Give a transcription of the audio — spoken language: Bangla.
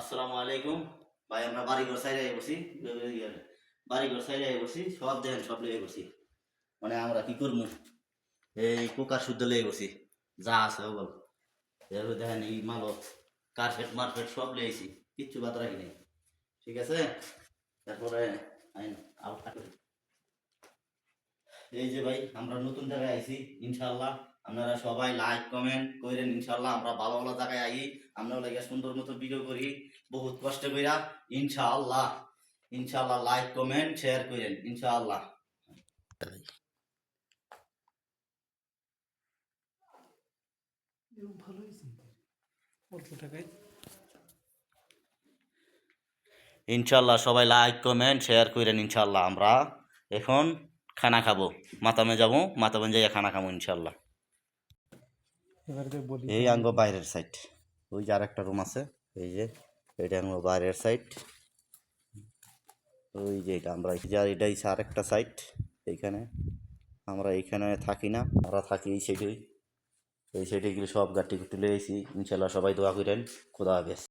আসসালামু আলাইকুম ভাই। আমরা বাড়িঘর সাইডে বসি, বাড়িঘর সাইডে বসি, সব দেখেন সব লেগে বসি। মানে আমরা কি করবো, এই কুকার শুদ্ধ লেগে বসি, যা আছে বল। এরপর দেখেন এই মালো কার্পেট মার্কেট সব লেগেছি, কিচ্ছু বাদ রাখি নেই। ঠিক আছে, তারপরে এই যে ভাই আমরা নতুন জায়গায় আইছি, ইনশাল্লাহ আপনারা সবাই লাইক কমেন্ট করেন। ইনশাল্লাহ আমরা ভালো ভালো জায়গায় আই, আমরা লাগে সুন্দর মতো ভিডিও করি বহুত কষ্ট কইরা। ইনশাআল্লাহ ইনশাআল্লাহ লাইক কমেন্ট শেয়ার করেন ইনশাআল্লাহ। ইনশাল্লাহ সবাই লাইক কমেন্ট শেয়ার করেন। ইনশাল্লাহ আমরা এখন খানা খাবো, মাতামে যাবো, মাতামে যাইয়া খানা খাবো ইনশাল্লাহ। এই আঙ্গ বাইরের সাইড, ওই যে আর একটা রুম আছে, এই যে এটা আঙ্গ বাইরের সাইড, ওই যে এটা আমরা এটাই আর একটা সাইড। এইখানে আমরা এইখানে থাকি না, আমরা থাকি এই সাইডে। এই সাইডে গেলে সব গাড়ি তুলে এসেছি। ইনশাল্লাহ সবাই দোয়া করেন। খোদা হাফেজ।